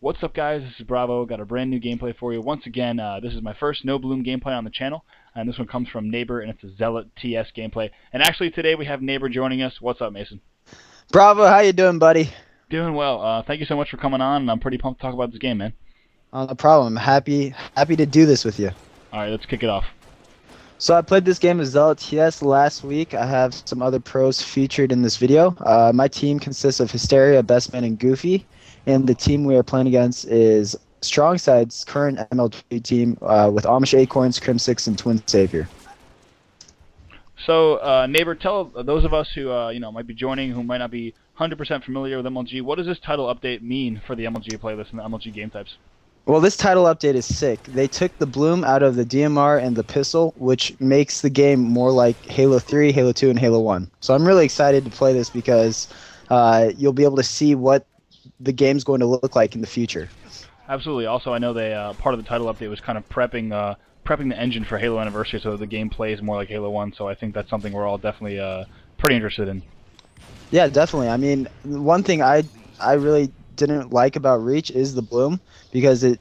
What's up, guys? This is Bravo. Got a brand new gameplay for you. Once again, this is my first No Bloom gameplay on the channel, and this one comes from Neighbor, and it's a Zealot TS gameplay. And actually, today we have Neighbor joining us. What's up, Mason? Bravo, how you doing, buddy? Doing well. Thank you so much for coming on, and I'm pretty pumped to talk about this game, man. No problem. Happy to do this with you. All right, let's kick it off. So I played this game as Zealot TS last week. I have some other pros featured in this video. My team consists of Hysteria, Bestman, and Goofy, and the team we are playing against is Strongside's current MLG team with Amish Acorns, Crimsix, and Twin Savior. So, Neighbor, tell those of us who might be joining, who might not be 100% familiar with MLG, what does this title update mean for the MLG playlist and the MLG game types? Well, this title update is sick. They took the bloom out of the DMR and the pistol, which makes the game more like Halo 3, Halo 2, and Halo 1. So I'm really excited to play this because you'll be able to see what the game's going to look like in the future. Absolutely. Also, I know they part of the title update was kind of prepping the engine for Halo Anniversary, so the game plays more like Halo 1. So I think that's something we're all definitely pretty interested in. Yeah, definitely. I mean, one thing I really didn't like about Reach is the bloom, because it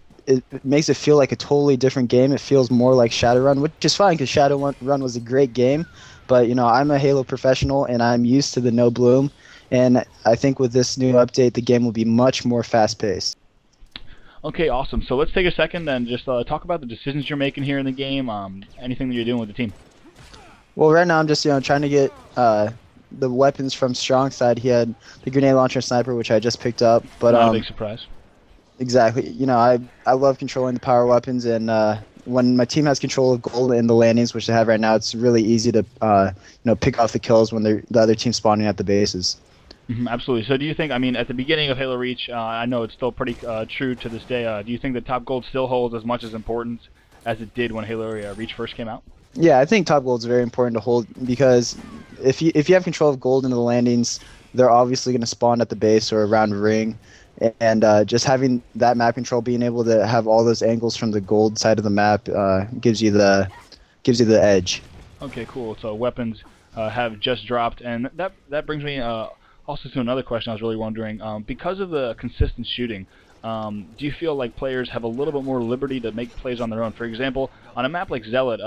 makes it feel like a totally different game. It feels more like Shadowrun, which is fine because Shadowrun was a great game. But, I'm a Halo professional, and I'm used to the no bloom. And I think with this new update, the game will be much more fast-paced. Okay, awesome. So let's take a second and just talk about the decisions you're making here in the game, anything that you're doing with the team. Well, right now I'm just trying to get the weapons from Strongside. He had the grenade launcher sniper, which I just picked up. But not a big surprise. Exactly. I love controlling the power weapons, and when my team has control of gold in the landings, which they have right now, it's really easy to pick off the kills when the other team's spawning at the bases. Absolutely. So do you think, at the beginning of Halo Reach, I know it's still pretty true to this day, do you think that top gold still holds as much as importance as it did when Halo Reach first came out? Yeah, I think top gold is very important to hold, because if you have control of gold into the landings, they're obviously going to spawn at the base or around ring, and just having that map control, being able to have all those angles from the gold side of the map, gives you the edge. Okay, cool. So weapons have just dropped, and that brings me also to another question I was really wondering. Because of the consistent shooting, do you feel like players have a little bit more liberty to make plays on their own? For example, on a map like Zealot,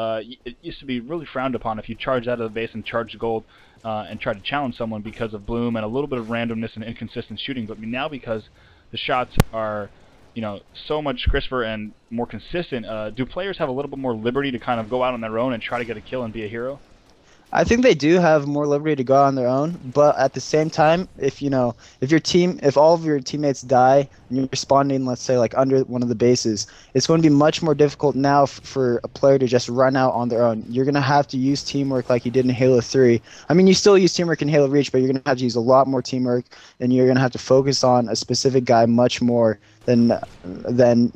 it used to be really frowned upon if you charged out of the base and charged gold and tried to challenge someone because of bloom and a little bit of randomness and inconsistent shooting. But now, because the shots are so much crisper and more consistent, do players have a little bit more liberty to kind of go out on their own and try to get a kill and be a hero? I think they do have more liberty to go on their own, but at the same time, if all of your teammates die and you're spawning, let's say, like under one of the bases, it's going to be much more difficult now for a player to just run out on their own. You're going to have to use teamwork like you did in Halo 3. I mean, you still use teamwork in Halo Reach, but you're going to have to use a lot more teamwork, and you're going to have to focus on a specific guy much more than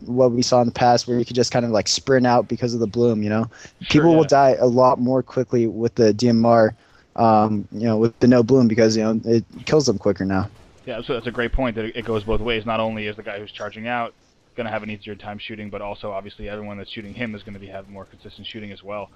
what we saw in the past, where you could just kind of like sprint out because of the bloom. Sure, People will die a lot more quickly with the DMR, with the no bloom, because it kills them quicker now. Yeah, so that's a great point, that it goes both ways. Not only is the guy who's charging out going to have an easier time shooting, but also obviously everyone that's shooting him is going to have more consistent shooting as well.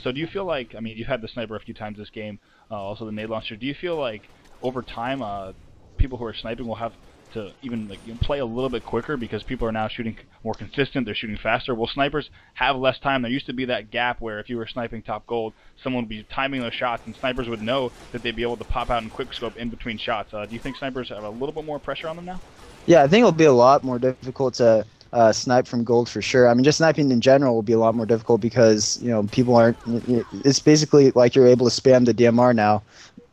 So do you feel like, you've had the sniper a few times this game, also the nade launcher. Do you feel like over time people who are sniping will have to even play a little bit quicker because people are now shooting more consistent, they're shooting faster? Will snipers have less time? There used to be that gap where if you were sniping top gold, someone would be timing those shots, and snipers would know that they'd be able to pop out and quick scope in between shots. Do you think snipers have a little bit more pressure on them now? Yeah, I think it'll be a lot more difficult to snipe from gold for sure. Just sniping in general will be a lot more difficult because people aren't. It's basically like you're able to spam the DMR now.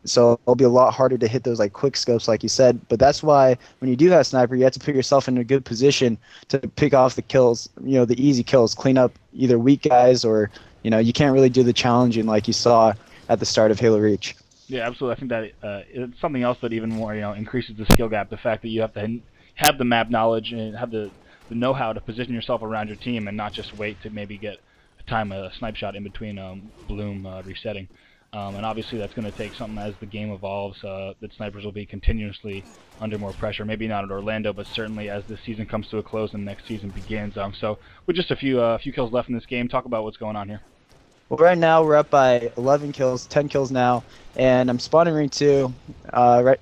So it'll be a lot harder to hit those quick scopes, like you said. But that's why when you do have sniper, you have to put yourself in a good position to pick off the kills, the easy kills, clean up either weak guys, or you can't really do the challenging like you saw at the start of Halo Reach. Yeah, absolutely. I think that it's something else that even more increases the skill gap. The fact that you have to have the map knowledge and have the know-how to position yourself around your team and not just wait to maybe get a snipe shot in between bloom resetting. And obviously that's going to take something as the game evolves, that snipers will be continuously under more pressure. Maybe not at Orlando, but certainly as the season comes to a close and the next season begins. So with just a few kills left in this game, talk about what's going on here. Well, right now we're up by 11 kills, 10 kills now, and I'm spawning ring 2.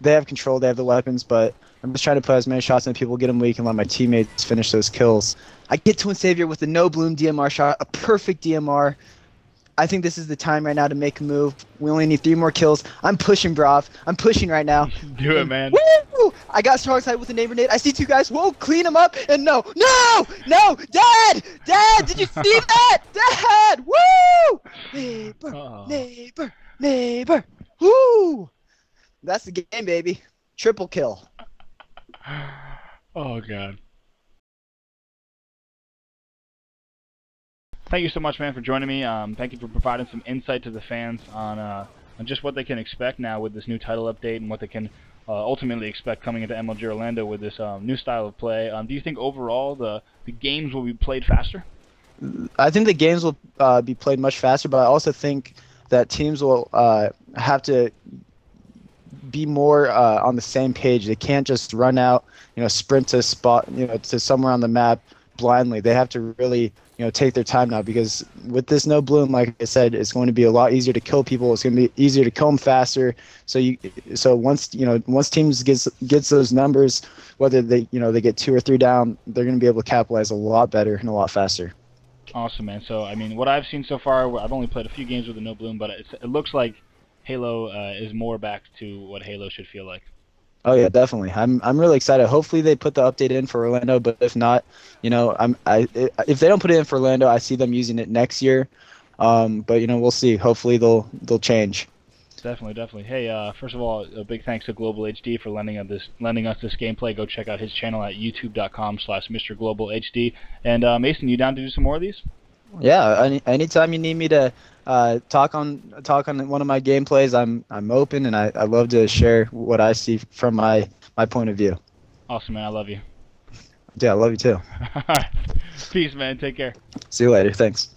They have control, they have the weapons, but I'm just trying to put as many shots on people, get them weak, and let my teammates finish those kills. I get Twin Savior with a no bloom DMR shot, a perfect DMR. I think this is the time right now to make a move. We only need 3 more kills. I'm pushing, Brav. I'm pushing right now. Do it, man. Woo! I got strong side with the neighbor nade. I see 2 guys. Whoa, clean them up. And no, Dad! Dad, did you see that? Dad! Woo! Neighbor. Woo! That's the game, baby. Triple kill. Oh, God. Thank you so much, man, for joining me. Thank you for providing some insight to the fans on just what they can expect now with this new title update and what they can ultimately expect coming into MLG Orlando with this new style of play. Do you think overall the games will be played faster? I think the games will be played much faster, but I also think that teams will have to be more on the same page. They can't just run out, sprint to spot, to somewhere on the map blindly. They have to really, take their time now, because with this no bloom, like I said, it's going to be a lot easier to kill people. It's going to be easier to kill them faster. So once teams gets those numbers, whether they get 2 or 3 down, they're going to be able to capitalize a lot better and a lot faster. Awesome, man. So I mean, what I've seen so far, I've only played a few games with the no bloom, but it looks like Halo is more back to what Halo should feel like. Oh yeah, definitely. I'm really excited. Hopefully they put the update in for Orlando, but if not, if they don't put it in for Orlando, I see them using it next year. But we'll see. Hopefully they'll change. Definitely. Hey, first of all, a big thanks to Global HD for lending us this gameplay. Go check out his channel at youtube.com/MrGlobalHD. And Mason, you down to do some more of these? Yeah, anytime you need me to talk on one of my gameplays, I'm open, and I love to share what I see from my point of view. Awesome, man. I love you. Yeah, I love you too. Peace, man. Take care. See you later. Thanks.